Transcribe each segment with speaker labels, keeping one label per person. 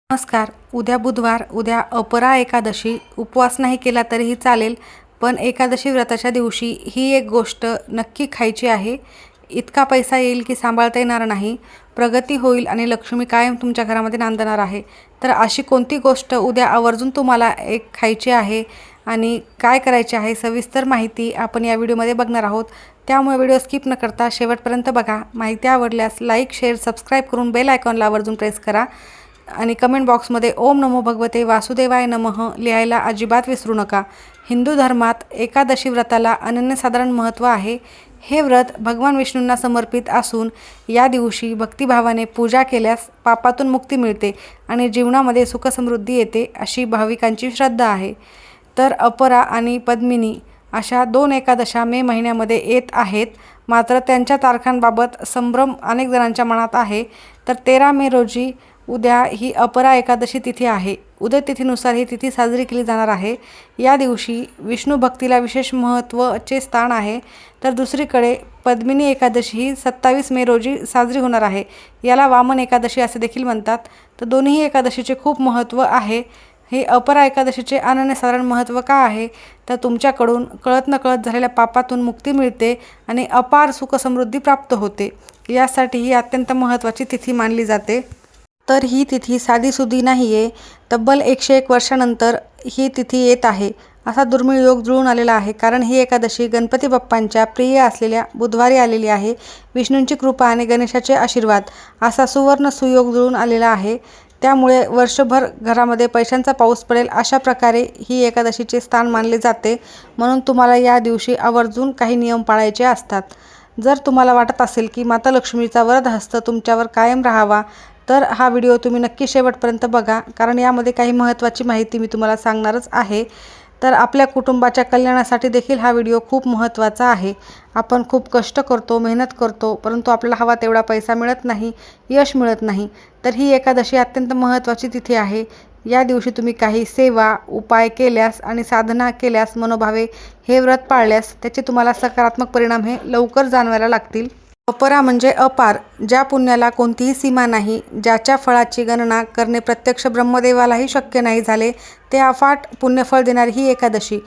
Speaker 1: नमस्कार. उद्या बुधवार, उद्या अपरा एकादशी. उपवास नाही केला तरीही चालेल, पण एकादशी व्रताच्या दिवशी ही एक गोष्ट नक्की खायची आहे. इतका पैसा येईल की सांभाळता येणार नाही, प्रगती होईल आणि लक्ष्मी कायम तुमच्या घरामध्ये नांदणार आहे. तर अशी कोणती गोष्ट उद्या आवर्जून तुम्हाला एक खायची आहे आणि काय करायचे आहे सविस्तर माहिती आपण या व्हिडिओमध्ये बघणार आहोत. त्यामुळे व्हिडिओ स्किप न करता शेवटपर्यंत बघा. माहिती आवडल्यास लाईक, शेअर, सबस्क्राईब करून बेल आयकॉनला आवर्जून प्रेस करा आणि कमेंट बॉक्समध्ये ओम नमो भगवते वासुदेवाय नमः लिहायला अजिबात विसरू नका. हिंदू धर्मात एकादशी व्रताला अनन्यसाधारण महत्त्व आहे. हे व्रत भगवान विष्णूंना समर्पित असून या दिवशी भक्तिभावाने पूजा केल्यास पापातून मुक्ती मिळते आणि जीवनामध्ये सुखसमृद्धी येते अशी भाविकांची श्रद्धा आहे. तर अपरा आणि पद्मिनी अशा 2 एकादशा मे महिन्यामध्ये येत आहेत. मात्र त्यांच्या तारखांबाबत संभ्रम अनेक जणांच्या मनात आहे. तर 13 मे रोजी उद्या ही अपरा एकादशी तिथी आहे. उदय तिथीनुसार ही तिथी साजरी केली जाणार आहे. या दिवशी विष्णू भक्तीला विशेष महत्त्वाचे स्थान आहे. तर दुसरीकडे पद्मिनी एकादशी ही 27 मे रोजी साजरी होणार आहे. याला वामन एकादशी असे देखील म्हणतात. तर दोन्ही एकादशीचे खूप महत्त्व आहे. हे अपरा एकादशीचे अनन्यसाधारण महत्त्व का आहे, तर तुमच्याकडून कळत नकळत झालेल्या पापातून मुक्ती मिळते आणि अपार सुखसमृद्धी प्राप्त होते. यासाठी ही अत्यंत महत्त्वाची तिथी मानली जाते. तर ही तिथी साधीसुधी नाही आहे. तब्बल 101 वर्षानंतर ही तिथी येत आहे. असा दुर्मिळ योग जुळून आलेला आहे. कारण ही एकादशी गणपती बाप्पांच्या प्रिय असलेल्या बुधवारी आलेली आहे. विष्णूंची कृपा आणि गणेशाचे आशीर्वाद असा सुवर्ण सुयोग जुळून आलेला आहे. त्यामुळे वर्षभर घरामध्ये पैशांचा पाऊस पडेल अशा प्रकारे ही एकादशीचे स्थान मानले जाते. म्हणून तुम्हाला या दिवशी आवर्जून काही नियम पाळायचे असतात. जर तुम्हाला वाटत असेल की माता लक्ष्मीचा वरद हस्त तुमच्यावर कायम राहावा, तर हा व्हिडिओ तुम्ही नक्की शेवटपर्यंत बघा. कारण यामध्ये काही महत्त्वाची माहिती मी तुम्हाला सांगणारच आहे. तर आपल्या कुटुंबाच्या कल्याणासाठी देखील हा व्हिडिओ खूप महत्त्वाचा आहे. आपण खूप कष्ट करतो, मेहनत करतो, परंतु आपल्याला हवा तेवढा पैसा मिळत नाही, यश मिळत नाही. तर ही एकादशी अत्यंत महत्त्वाची तिथी आहे. या दिवशी तुम्ही काही सेवा, उपाय केल्यास आणि साधना केल्यास, मनोभावे हे व्रत पाळल्यास त्याचे तुम्हाला सकारात्मक परिणाम हे लवकर जाणवायला लागतील. अपरा म्हणजे अपार, ज्या पुण्याला कोणतीही सीमा नाही, ज्याच्या फळाची गणना करणे प्रत्यक्ष ब्रह्मदेवालाही शक्य नाही झाले, ते अफाट पुण्यफळ देणारी ही एकादशी.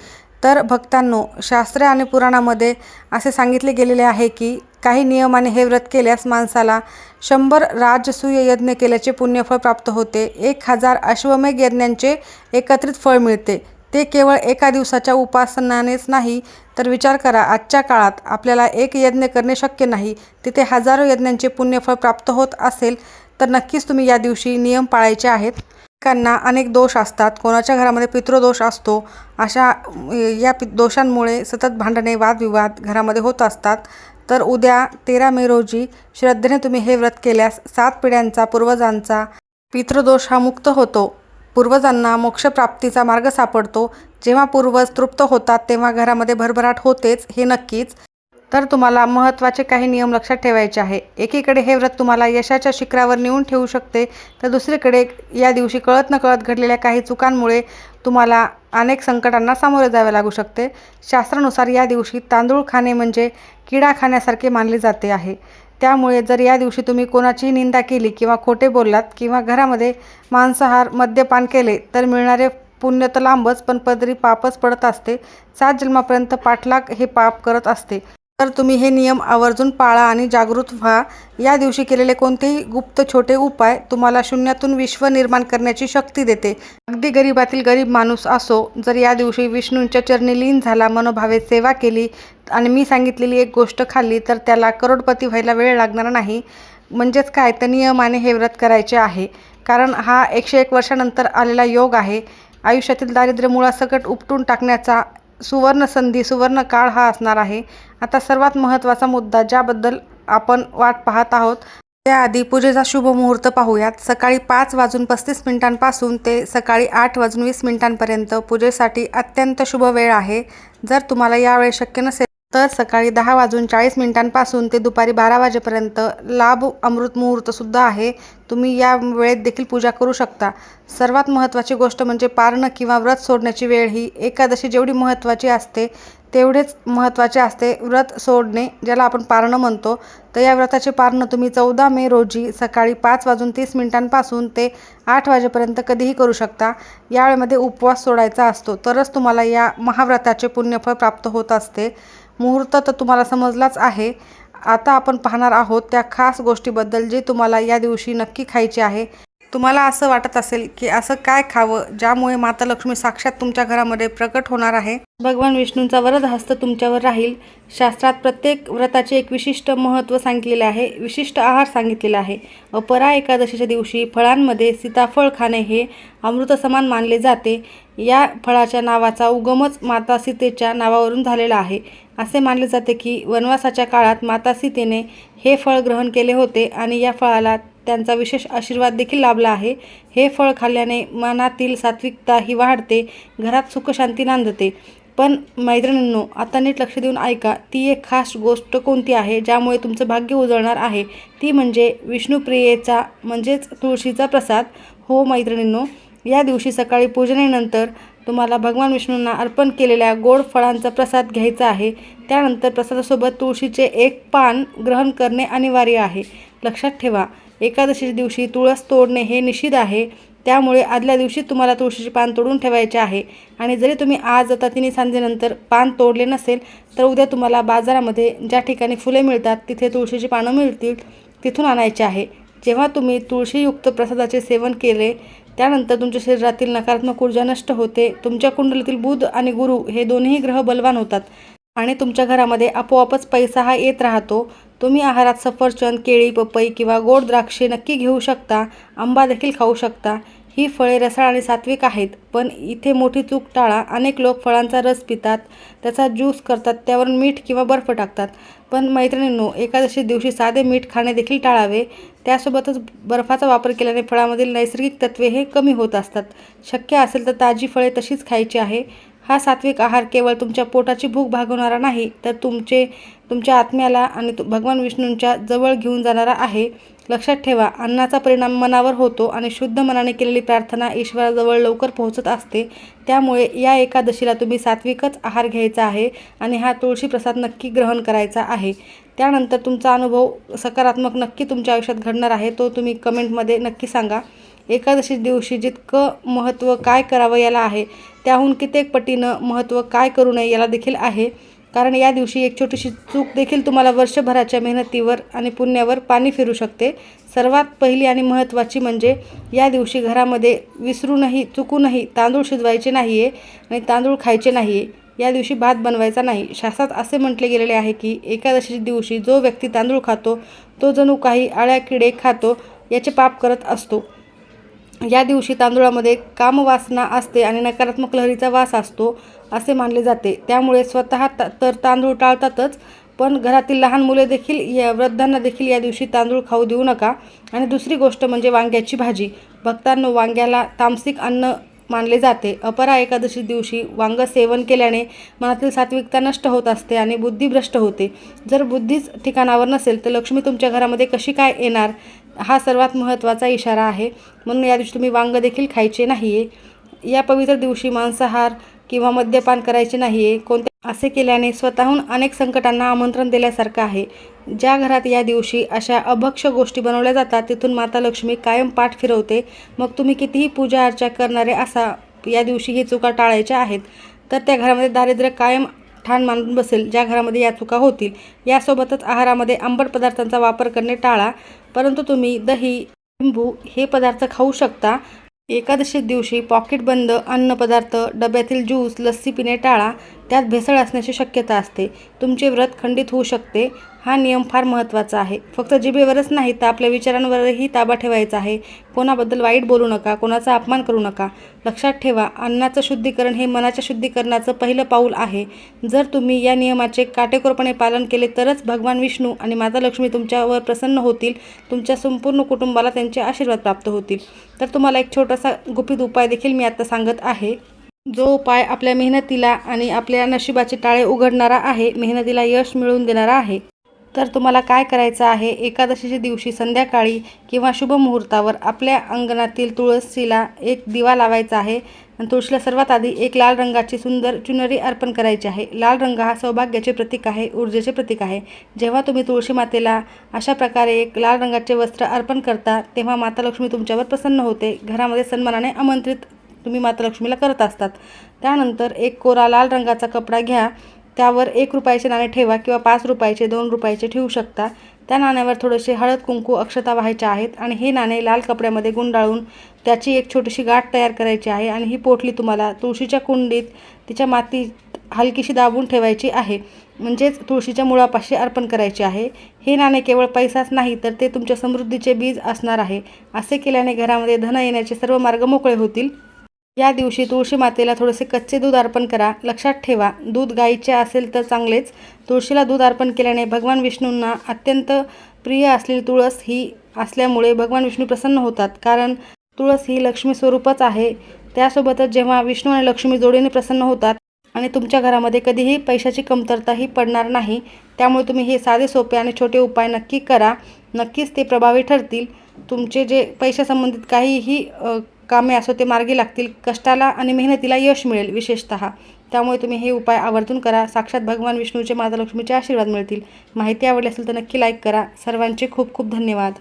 Speaker 1: तर भक्तांनो, शास्त्रे आणि पुराणामध्ये असे सांगितले गेलेले आहे की काही नियमाने हे व्रत केल्यास माणसाला 100 राजसूय यज्ञ केल्याचे पुण्यफळ प्राप्त होते. 1000 अश्वमेध यज्ञांचे एकत्रित फळ मिळते. ते केवळ एका दिवसाच्या उपासनानेच नाही, तर विचार करा, आजच्या काळात आपल्याला एक यज्ञ करणे शक्य नाही, तिथे हजारो यज्ञांचे पुण्यफळ प्राप्त होत असेल तर नक्कीच तुम्ही या दिवशी नियम पाळायचे आहेत. अनेकांना अनेक दोष असतात. कोणाच्या घरामध्ये पितृदोष असतो. अशा या दोषांमुळे सतत भांडणे, वादविवाद घरामध्ये होत असतात. तर उद्या 13 मे रोजी श्रद्धेने तुम्ही हे व्रत केल्यास 7 पिढ्यांचा, पूर्वजांचा पितृदोष हा मुक्त होतो. पूर्वजांना मोक्षप्राप्तीचा मार्ग सापडतो. जेव्हा पूर्वज तृप्त होतात तेव्हा घरामध्ये भरभराट होतेच, हे नक्कीच. तर तुम्हाला महत्त्वाचे काही नियम लक्षात ठेवायचे आहे. एकीकडे हे व्रत तुम्हाला यशाच्या शिखरावर नेऊन ठेवू शकते, तर दुसरीकडे या दिवशी कळत नकळत घडलेल्या काही चुकांमुळे तुम्हाला अनेक संकटांना सामोरे जावे लागू शकते. शास्त्रानुसार या दिवशी तांदूळ खाणे म्हणजे किडा खाण्यासारखे मानले जाते आहे. त्यामुळे जर या दिवशी तुम्ही कोणाचीही निंदा केली किंवा खोटे बोललात किंवा घरामध्ये मांसाहार, मद्यपान केले तर मिळणारे पुण्य तर लांबच, पण पदरी पापच पडत असते. 7 जन्मापर्यंत पाठलाग हे पाप करत असते. तर तुम्ही हे नियम आवर्जून पाळा आणि जागृत व्हा. या दिवशी केलेले कोणतेही गुप्त छोटे उपाय तुम्हाला शून्यातून विश्व निर्माण करण्याची शक्ती देते. अगदी गरीबातील गरीब माणूस असो, जर या दिवशी विष्णूंच्या चरणी लीन झाला, मनोभावे सेवा केली आणि मी सांगितलेली एक गोष्ट खाल्ली, तर त्याला करोडपती व्हायला वेळ लागणार नाही. म्हणजेच काय, तर नियमाने हे व्रत करायचे आहे. कारण हा 101 वर्षानंतर आलेला योग आहे. आयुष्यातील दारिद्र्य मुळासकट उपटून टाकण्याचा सुवर्ण संधी, सुवर्ण काळ हा असणार आहे. आता सर्वात महत्त्वाचा मुद्दा ज्याबद्दल आपण वाट पाहत आहोत, त्याआधी पूजेचा शुभ मुहूर्त पाहूयात. सकाळी 5:35 ते सकाळी 8:20 पूजेसाठी अत्यंत शुभ वेळ आहे. जर तुम्हाला यावेळी शक्य नसेल तर सकाळी 10:40 ते दुपारी 12 वाजेपर्यंत लाभ अमृत मुहूर्तसुद्धा आहे. तुम्ही या वेळेत देखील पूजा करू शकता. सर्वात महत्त्वाची गोष्ट म्हणजे पारणं किंवा व्रत सोडण्याची वेळ ही एकादशी जेवढी महत्त्वाची असते तेवढेच महत्त्वाचे असते व्रत सोडणे, ज्याला आपण पारणं म्हणतो. तर या व्रताचे पारणं तुम्ही 14 मे रोजी सकाळी 5:30 ते 8 वाजेपर्यंत कधीही करू शकता. या वेळेमध्ये उपवास सोडायचा असतो, तरच तुम्हाला या महाव्रताचे पुण्यफळ प्राप्त होत असते. मुहूर्त तर तुम्हाला समजलाच आहे. आता आपण पाहणार आहोत त्या खास गोष्टीबद्दल जे तुम्हाला या दिवशी नक्की खायचे आहे. तुम्हाला असं वाटत असेल की असं काय खावं ज्यामुळे माता लक्ष्मी साक्षात तुमच्या घरामध्ये प्रकट होणार आहे. भगवान विष्णूंचा वरद हस्त तुमच्यावर राहील. शास्त्रात प्रत्येक व्रताचे एक विशिष्ट महत्त्व सांगितलेले आहे, विशिष्ट आहार सांगितलेला आहे. अपरा एकादशीच्या दिवशी फळांमध्ये सीताफळ खाणे हे अमृतसमान मानले जाते. या फळाच्या नावाचा उगमच माता सीतेच्या नावावरून झालेला आहे. असे मानले जाते की वनवासाच्या काळात माता सीतेने हे फळ ग्रहण केले होते आणि या फळाला त्यांचा विशेष आशीर्वाद देखील लाभला आहे. हे फळ खाल्ल्याने मनातील सात्विकता ही वाढते, घरात सुखशांती नांदते. पण मैत्रिणींनो, आता नीट लक्ष देऊन ऐका. ती एक खास गोष्ट कोणती आहे ज्यामुळे तुमचं भाग्य उजळणार आहे? ती म्हणजे विष्णुप्रियेचा म्हणजेच तुळशीचा प्रसाद. हो मैत्रिणींनो, या दिवशी सकाळी पूजनेनंतर तुम्हाला भगवान विष्णूंना अर्पण केलेल्या गोड फळांचा प्रसाद घ्यायचा आहे. त्यानंतर प्रसादासोबत तुळशीचे एक पान ग्रहण करणे अनिवार्य आहे. लक्षात ठेवा, एकादशीच्या दिवशी तुळस तोडणे हे निषिद्ध आहे. त्यामुळे आदल्या दिवशी तुम्हाला तुळशीचे पान तोडून ठेवायचे आहे. आणि जरी तुम्ही आज आता 3 सांजेनंतर पान तोडले नसेल तर उद्या तुम्हाला बाजारामध्ये ज्या ठिकाणी फुले मिळतात तिथे तुळशीची पानं मिळतील, तिथून आणायचे आहे. जेव्हा तुम्ही तुळशीयुक्त प्रसादाचे सेवन केले त्यानंतर तुमच्या शरीरातील नकारात्मक ऊर्जा नष्ट होते. तुमच्या कुंडलीतील बुध आणि गुरु हे दोन्ही ग्रह बलवान होतात आणि तुमच्या घरामध्ये आपोआपच पैसा हा येत राहतो. तुम्ही आहारात सफरचंद, केळी, पपई किंवा गोड द्राक्षे नक्की घेऊ शकता. आंबा देखील खाऊ शकता. ही फळे रसाळ आणि सात्विक आहेत. पण इथे मोठी चूक टाळा. अनेक लोक फळांचा रस पितात, त्याचा ज्यूस करतात, त्यावरून मीठ किंवा बर्फ टाकतात. पण मैत्रिणींनो, एकादशी दिवशी साधे मीठ खाणे देखील टाळावे. त्यासोबतच बर्फाचा वापर केल्याने फळामधील नैसर्गिक तत्त्वे हे कमी होत असतात. शक्य असेल तर ताजी फळे तशीच खायची आहे. हा सात्विक आहार केवळ तुमच्या पोटाची भूक भागवणारा नाही, तर तुमच्या आत्म्याला आणि भगवान विष्णूंच्या जवळ घेऊन जाणारा आहे. लक्षात ठेवा, अन्नाचा परिणाम मनावर होतो आणि शुद्ध मनाने केलेली प्रार्थना ईश्वराजवळ लवकर पोहोचत असते. त्यामुळे या एकादशीला तुम्ही सात्विकच आहार घ्यायचा आहे आणि हा तुळशी प्रसाद नक्की ग्रहण करायचा आहे. त्यानंतर तुमचा अनुभव सकारात्मक नक्की तुमच्या आयुष्यात घडणार आहे, तो तुम्ही कमेंटमध्ये नक्की सांगा. एकादशी दिवशी जितकं महत्त्व काय करावं याला आहे, त्याहून कित्येक पटीनं महत्त्व काय करू नये याला देखील आहे. कारण या दिवशी एक छोटीशी चूक देखील तुम्हाला वर्षभराच्या मेहनतीवर आणि पुण्यावर पाणी फिरू शकते. सर्वात पहिली आणि महत्त्वाची म्हणजे या दिवशी घरामध्ये विसरूनही चुकूनही तांदूळ शिजवायचे नाही आहे आणि तांदूळ खायचे नाही आहे. या दिवशी भात बनवायचा नाही. शास्त्रात असे म्हटले गेलेले आहे की एकादशीच्या दिवशी जो व्यक्ती तांदूळ खातो तो जणू काही आळ्या किडे खातो याचे पाप करत असतो. या दिवशी तांदूळामध्ये कामवासना असते आणि नकारात्मक लहरीचा वास असतो असे मानले जाते. त्यामुळे स्वतः तर तांदूळ टाळतातच, पण घरातील लहान मुले देखील वृद्धांना देखील या दिवशी तांदूळ खाऊ देऊ नका. आणि दुसरी गोष्ट म्हणजे वांग्याची भाजी. भक्तांनो, वांग्याला तामसिक अन्न मानले जाते. अपरा एकादशी दिवशी वांग सेवन केल्याने मनातील सात्विकता नष्ट होत असते आणि बुद्धी भ्रष्ट होते. जर बुद्धीच ठिकाणावर नसेल तर लक्ष्मी तुमच्या घरामध्ये कशी काय येणार, हा सर्वात महत्त्वाचा इशारा आहे. म्हणून या दिवशी तुम्ही वांग देखील खायचे नाही आहे. या पवित्र दिवशी मांसाहार किंवा मद्यपान करायचे नाही आहे. असे केल्याने स्वतःहून अनेक संकटांना आमंत्रण दिल्यासारखं आहे. ज्या घरात या दिवशी अशा अभक्ष्य गोष्टी बनवल्या जातात तिथून माता लक्ष्मी कायम पाठ फिरवते. मग तुम्ही कितीही पूजा अर्चा करणारे असा, या दिवशी ही चुका टाळायच्या आहेत तर त्या घरामध्ये दारिद्र्य कायम ठाण मांडून बसेल. ज्या घरामध्ये या चुका होतील, यासोबतच आहारामध्ये आंबट पदार्थांचा वापर करणे टाळा. परंतु तुम्ही दही, लिंबू हे पदार्थ खाऊ शकता. एकादशी दिवशी पॉकेटबंद अन्नपदार्थ, डब्यातील ज्यूस, लस्सी पिणे टाळा. त्यात भेसळ असण्याची शक्यता असते. तुमचे व्रत खंडित होऊ शकते. हा नियम फार महत्त्वाचा आहे. फक्त जिभेवरच नाही तर आपल्या विचारांवरही ताबा ठेवायचा आहे. कोणाबद्दल वाईट बोलू नका, कोणाचा अपमान करू नका. लक्षात ठेवा, अन्नाचं शुद्धीकरण हे मनाच्या शुद्धीकरणाचं पहिलं पाऊल आहे. जर तुम्ही या नियमाचे काटेकोरपणे पालन केले तरच भगवान विष्णू आणि माता लक्ष्मी तुमच्यावर प्रसन्न होतील. तुमच्या संपूर्ण कुटुंबाला त्यांचे आशीर्वाद प्राप्त होतील. तर तुम्हाला एक छोटासा गुपित उपाय देखील मी आता सांगत आहे. जो उपाय आपल्या मेहनतीला आणि आपल्या नशिबाचे टाळे उघडणारा आहे, मेहनतीला यश मिळवून देणारा आहे. तर तुम्हाला काय करायचं आहे, एकादशीच्या दिवशी संध्याकाळी किंवा शुभ मुहूर्तावर आपल्या अंगणातील तुळशीला एक दिवा लावायचा आहे आणि तुळशीला सर्वात आधी एक लाल रंगाची सुंदर चुनरी अर्पण करायची आहे. लाल रंग हा सौभाग्याचे प्रतीक आहे, ऊर्जेचे प्रतीक आहे. जेव्हा तुम्ही तुळशी मातेला अशा प्रकारे एक लाल रंगाचे वस्त्र अर्पण करता, तेव्हा माता लक्ष्मी तुमच्यावर प्रसन्न होते. घरामध्ये सन्मानाने आमंत्रित तुम्ही माता लक्ष्मीला करत असतात. त्यानंतर एक कोरा लाल रंगाचा कपडा घ्या, त्यावर 1 रुपयाचे नाणे ठेवा किंवा 5 रुपयाचे, 2 रुपयाचे ठेवू शकता. त्या नाण्यावर थोडेसे हळद कुंकू अक्षता व्हायच्या आहेत आणि हे नाणे लाल कपड्यामध्ये गुंडाळून त्याची एक छोटीशी गाठ तयार करायची आहे आणि ही पोटली तुम्हाला तुळशीच्या कुंडीत तिच्या मातीत हलकीशी दाबून ठेवायची आहे, म्हणजेच तुळशीच्या मुळापाशी अर्पण करायचे आहे. हे नाणे केवळ पैसाच नाही तर ते तुमच्या समृद्धीचे बीज असणार आहे. असे केल्याने घरामध्ये धन येण्याचे सर्व मार्ग मोकळे होतील. या दिवशी तुळशी मातेला थोडेसे कच्चे दूध अर्पण करा. लक्षात ठेवा, दूध गाईचे असेल तर चांगलेच. तुळशीला दूध अर्पण केल्याने भगवान विष्णूंना अत्यंत प्रिय असलेली तुळस ही असल्यामुळे भगवान विष्णू प्रसन्न होतात, कारण तुळस ही लक्ष्मी स्वरूपच आहे. त्यासोबतच जेव्हा विष्णू आणि लक्ष्मी जोडीने प्रसन्न होतात आणि तुमच्या घरामध्ये कधीही पैशाची कमतरताही पडणार नाही. त्यामुळे तुम्ही हे साधे सोपे आणि छोटे उपाय नक्की करा. नक्कीच ते प्रभावी ठरतील. तुमचे जे पैशासंबंधित काहीही कामे असो ते मार्गी लागतील. कष्टाला आणि मेहनतीला यश मिळेल विशेषतः. त्यामुळे तुम्ही हे उपाय आवर्जून करा. साक्षात भगवान विष्णूचे, माता लक्ष्मीचे आशीर्वाद मिळतील. माहिती आवडली असेल तर नक्की लाईक करा. सर्वांचे खूप खूप धन्यवाद.